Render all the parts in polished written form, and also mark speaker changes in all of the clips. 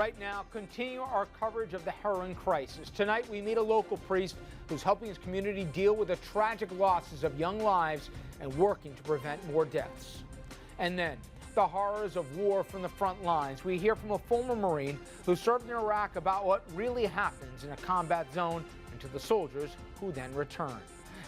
Speaker 1: Right now, continue our coverage of the heroin crisis. Tonight, we meet a local priest who's helping his community deal with the tragic losses of young lives and working to prevent more deaths. And then, the horrors of war from the front lines. We hear from a former Marine who served in Iraq about what really happens in a combat zone and to the soldiers who then return.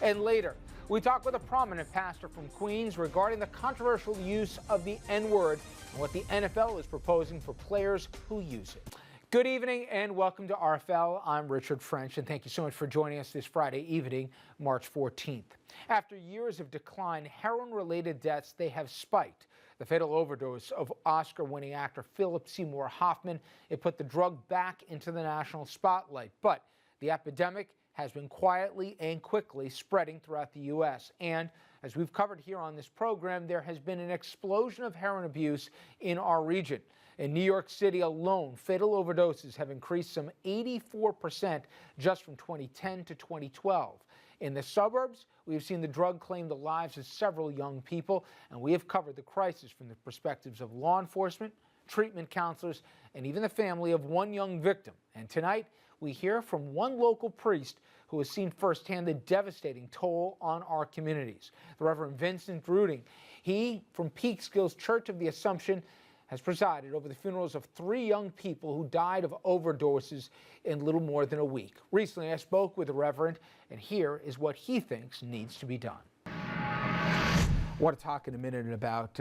Speaker 1: And later, we talk with a prominent pastor from Queens regarding the controversial use of the N-word and what the NFL is proposing for players who use it. Good evening and welcome to RFL. I'm Richard French, and thank you so much for joining us this Friday evening, March 14th. After years of decline, heroin-related deaths, they have spiked. The fatal overdose of Oscar-winning actor Philip Seymour Hoffman, it put the drug back into the national spotlight. But the epidemic has been quietly and quickly spreading throughout the U.S. And as we've covered here on this program, there has been an explosion of heroin abuse in our region. In New York City alone, fatal overdoses have increased some 84% just from 2010 to 2012. In the suburbs, we've seen the drug claim the lives of several young people, and we have covered the crisis from the perspectives of law enforcement, treatment counselors, and even the family of one young victim. And tonight, we hear from one local priest who has seen firsthand the devastating toll on our communities. The Reverend Vincent Druding, he, from Peekskill's Church of the Assumption, has presided over the funerals of 3 young people who died of overdoses in little more than a week. Recently, I spoke with the Reverend, and here is what he thinks needs to be done. I want to talk in a minute about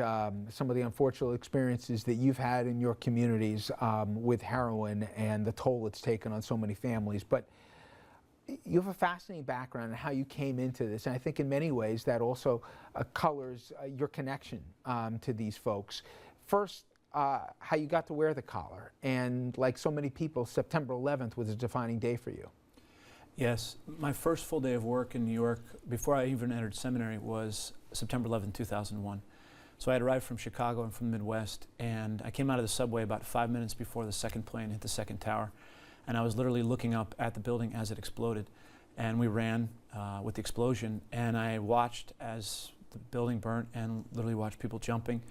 Speaker 1: some of the unfortunate experiences that you've had in your communities with heroin and the toll it's taken on so many families. But you have a fascinating background in how you came into this, and I think in many ways that also colors your connection to these folks. First, how you got to wear the collar, and like so many people, September 11th was a defining day for you.
Speaker 2: Yes, my first full day of work in New York, before I even entered seminary, was September 11, 2001. So I had arrived from Chicago and from the Midwest, and I came out of the subway about 5 minutes before the second plane hit the second tower, and I was literally looking up at the building as it exploded, and we ran with the explosion, and I watched as the building burnt and literally watched people jumping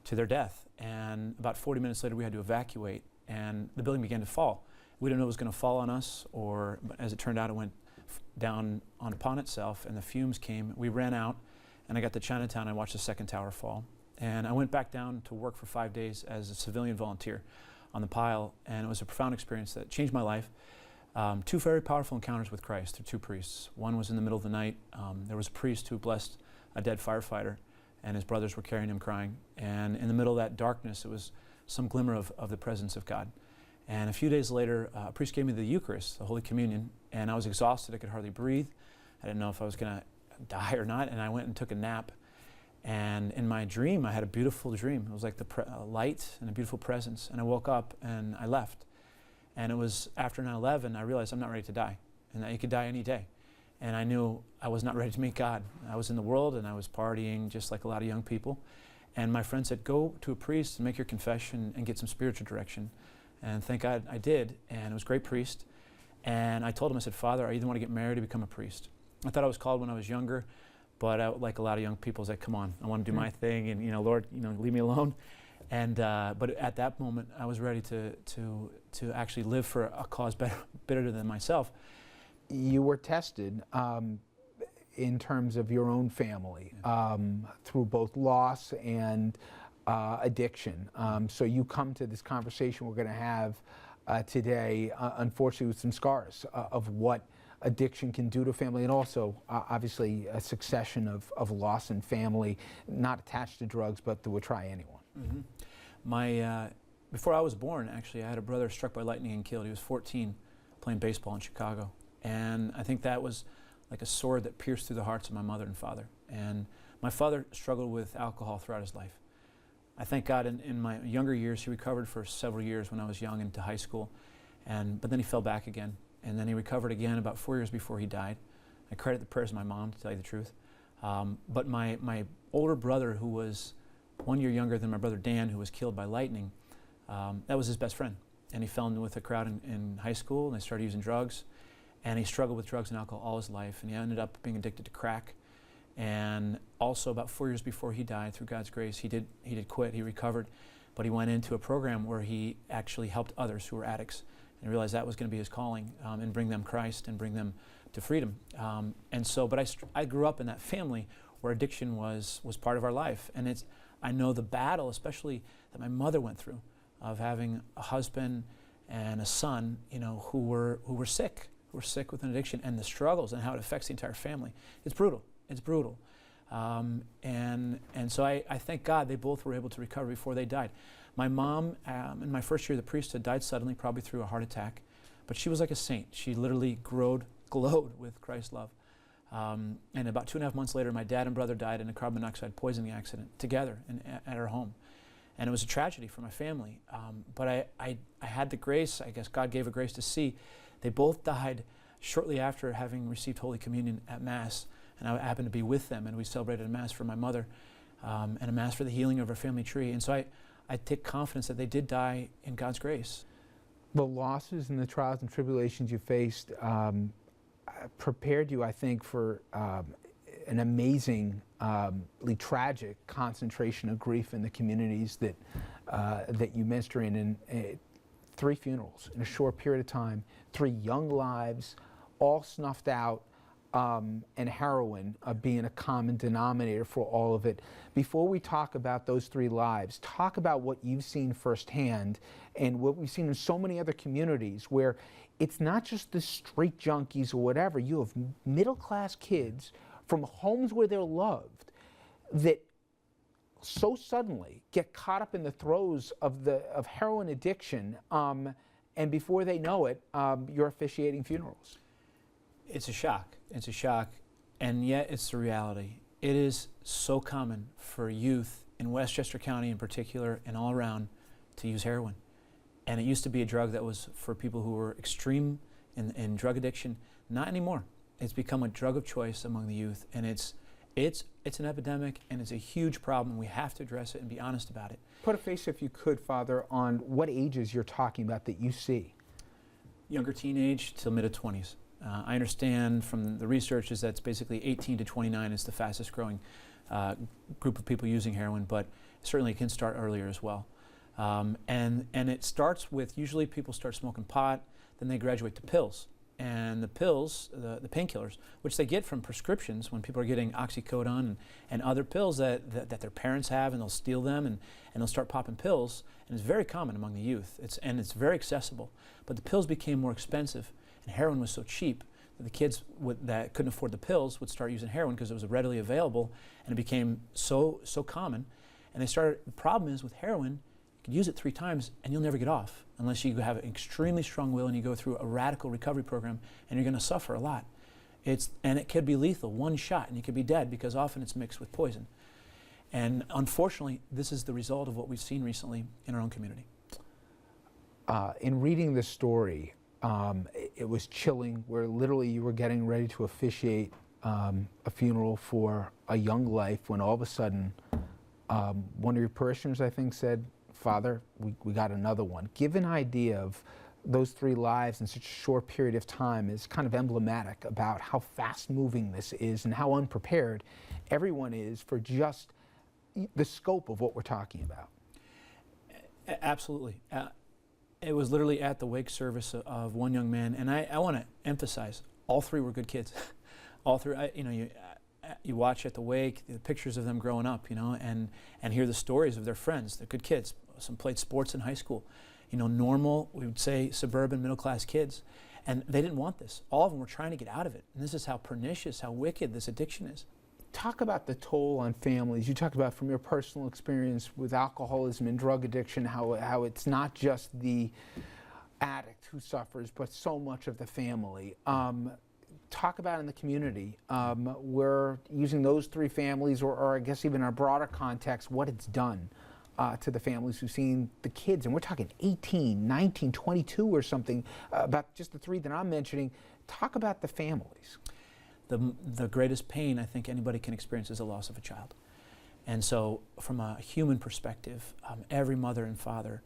Speaker 2: to their death. And about 40 minutes later, we had to evacuate, and the building began to fall. We didn't know it was going to fall on us, but as it turned out, it went down upon itself, and the fumes came. We ran out, and I got to Chinatown. I watched the second tower fall, and I went back down to work for 5 days as a civilian volunteer on the pile, and it was a profound experience that changed my life. 2 very powerful encounters with Christ through 2 priests. One was in the middle of the night. There was a priest who blessed a dead firefighter, and his brothers were carrying him crying. And in the middle of that darkness, it was some glimmer of the presence of God. And a few days later, a priest gave me the Eucharist, the Holy Communion, and I was exhausted. I could hardly breathe. I didn't know if I was going to die or not, and I went and took a nap. And in my dream, I had a beautiful dream. It was like the light and a beautiful presence. And I woke up and I left. And it was after 9/11, I realized I'm not ready to die, and that you could die any day. And I knew I was not ready to meet God. I was in the world and I was partying just like a lot of young people. And my friend said, go to a priest and make your confession and get some spiritual direction. And thank God I did, and it was a great priest. And I told him, I said, Father, I either want to get married or become a priest. I thought I was called when I was younger, but like a lot of young people, I was like, come on, I want to do my thing, and Lord, leave me alone. And but at that moment, I was ready to actually live for a cause better than myself.
Speaker 1: You were tested in terms of your own family through both loss and addiction. So you come to this conversation we're going to have today, unfortunately, with some scars of what addiction can do to family, and also obviously a succession of loss in family, not attached to drugs, but that would try anyone.
Speaker 2: Mm-hmm. Before I was born, actually, I had a brother struck by lightning and killed. He was 14, playing baseball in Chicago. And I think that was like a sword that pierced through the hearts of my mother and father. And my father struggled with alcohol throughout his life. I thank God in my younger years, he recovered for several years when I was young into high school. But then he fell back again. And then he recovered again about 4 years before he died. I credit the prayers of my mom, to tell you the truth. But my older brother, who was 1 year younger than my brother Dan, who was killed by lightning, that was his best friend. And he fell in with a crowd in high school, and they started using drugs. And he struggled with drugs and alcohol all his life, and he ended up being addicted to crack. And also about 4 years before he died, through God's grace, he did quit. He recovered, but he went into a program where he actually helped others who were addicts, and realized that was going to be his calling, and bring them Christ and bring them to freedom. But I grew up in that family where addiction was part of our life, and I know the battle, especially that my mother went through, of having a husband and a son, who were sick with an addiction, and the struggles and how it affects the entire family. It's brutal. It's brutal. And so I thank God they both were able to recover before they died. My mom, in my first year of the priesthood, died suddenly, probably through a heart attack, but she was like a saint. She literally glowed with Christ's love. And about 2.5 months later, my dad and brother died in a carbon monoxide poisoning accident together at our home. And it was a tragedy for my family. But I had the grace, I guess God gave a grace to see. They both died shortly after having received Holy Communion at Mass. And I happened to be with them, and we celebrated a Mass for my mother, and a Mass for the healing of our family tree. And so I take confidence that they did die in God's grace.
Speaker 1: The losses and the trials and tribulations you faced prepared you, I think, for an amazingly tragic concentration of grief in the communities that you minister in. And 3 funerals in a short period of time, 3 young lives, all snuffed out, and heroin being a common denominator for all of it. Before we talk about those 3 lives, talk about what you've seen firsthand and what we've seen in so many other communities where it's not just the street junkies or whatever. You have middle-class kids from homes where they're loved that so suddenly get caught up in the throes of heroin addiction, and before they know it, you're officiating funerals.
Speaker 2: It's a shock. It's a shock, and yet it's the reality. It is so common for youth in Westchester County in particular and all around to use heroin. And it used to be a drug that was for people who were extreme in drug addiction. Not anymore. It's become a drug of choice among the youth, and it's an epidemic, and it's a huge problem. We have to address it and be honest about it.
Speaker 1: Put a face, if you could, Father, on what ages you're talking about that you see.
Speaker 2: Younger teenage till mid-20s. I understand from the research is that it's basically 18 to 29 is the fastest growing group of people using heroin, but certainly it can start earlier as well. And it starts with, usually people start smoking pot, then they graduate to pills. And the pills, the painkillers, which they get from prescriptions when people are getting oxycodone and other pills that their parents have, and they'll steal them and they'll start popping pills. And it's very common among the youth. It's very accessible. But the pills became more expensive, and heroin was so cheap that the kids that couldn't afford the pills would start using heroin because it was readily available, and it became so common. And the problem is with heroin, you can use it 3 times and you'll never get off unless you have an extremely strong will and you go through a radical recovery program, and you're going to suffer a lot. And it could be lethal, 1 shot, and you could be dead because often it's mixed with poison. And unfortunately, this is the result of what we've seen recently in our own community.
Speaker 1: In reading this story, it was chilling, where literally you were getting ready to officiate a funeral for a young life when all of a sudden one of your parishioners, I think, said, "Father, we got another one." Give an idea of those 3 lives in such a short period of time is kind of emblematic about how fast-moving this is and how unprepared everyone is for just the scope of what we're talking about.
Speaker 2: Absolutely. It was literally at the wake service of one young man, and I want to emphasize, all 3 were good kids. All 3, you watch at the wake, the pictures of them growing up, and hear the stories of their friends. They're good kids. Some played sports in high school. Normal, we would say, suburban middle-class kids. And they didn't want this. All of them were trying to get out of it. And this is how pernicious, how wicked this addiction is.
Speaker 1: Talk about the toll on families. You talked about from your personal experience with alcoholism and drug addiction, how it's not just the addict who suffers, but so much of the family. Talk about in the community, we're using those 3 families, or I guess even our broader context, what it's done to the families who've seen the kids. And we're talking 18, 19, 22 or something, about just the 3 that I'm mentioning. Talk about the families.
Speaker 2: The greatest pain I think anybody can experience is the loss of a child. And so from a human perspective, every mother and father,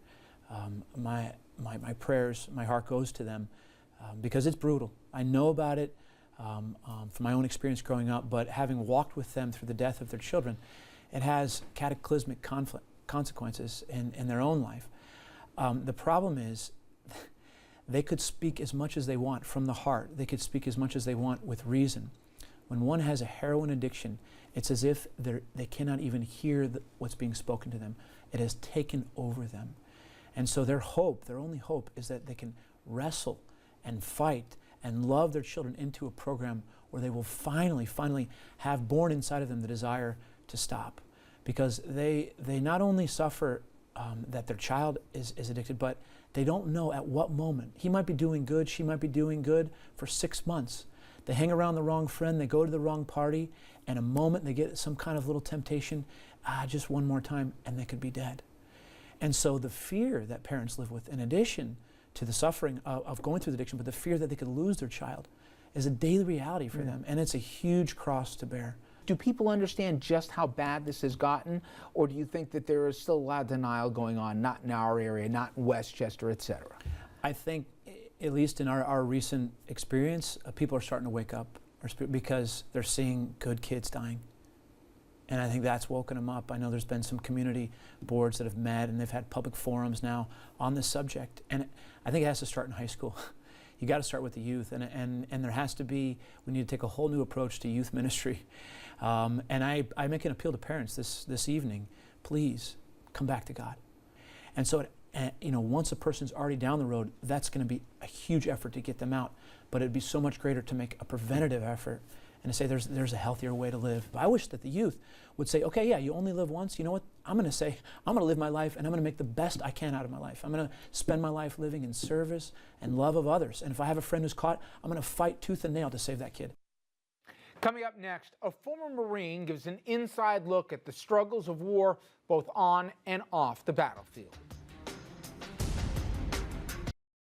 Speaker 2: my prayers, my heart goes to them because it's brutal. I know about it from my own experience growing up, but having walked with them through the death of their children, it has cataclysmic consequences in their own life. The problem is they could speak as much as they want from the heart. They could speak as much as they want with reason. When one has a heroin addiction, it's as if they cannot even hear what's being spoken to them. It has taken over them. And so their only hope, is that they can wrestle and fight and love their children into a program where they will finally have born inside of them the desire to stop. Because they not only suffer that their child is addicted, but they don't know at what moment. He might be doing good, she might be doing good for 6 months. They hang around the wrong friend, they go to the wrong party, and a moment they get some kind of little temptation, just one more time, and they could be dead. And so the fear that parents live with, in addition to the suffering of going through the addiction, but the fear that they could lose their child, is a daily reality for them, and it's a huge cross to bear.
Speaker 1: Do people understand just how bad this has gotten, or do you think that there is still a lot of denial going on, not in our area, not in Westchester, et cetera?
Speaker 2: I think, at least in our recent experience, people are starting to wake up because they're seeing good kids dying. And I think that's woken them up. I know there's been some community boards that have met, and they've had public forums now on this subject. And I think it has to start in high school. You got to start with the youth, and there has to be, we need to take a whole new approach to youth ministry. And I make an appeal to parents this evening, please come back to God. And so, once a person's already down the road, that's going to be a huge effort to get them out. But it'd be so much greater to make a preventative effort and to say there's a healthier way to live. I wish that the youth would say, okay, yeah, you only live once. You know what? I'm going to say, I'm going to live my life, and I'm going to make the best I can out of my life. I'm going to spend my life living in service and love of others. And if I have a friend who's caught, I'm going to fight tooth and nail to save that kid.
Speaker 1: Coming up next, a former Marine gives an inside look at the struggles of war, both on and off the battlefield.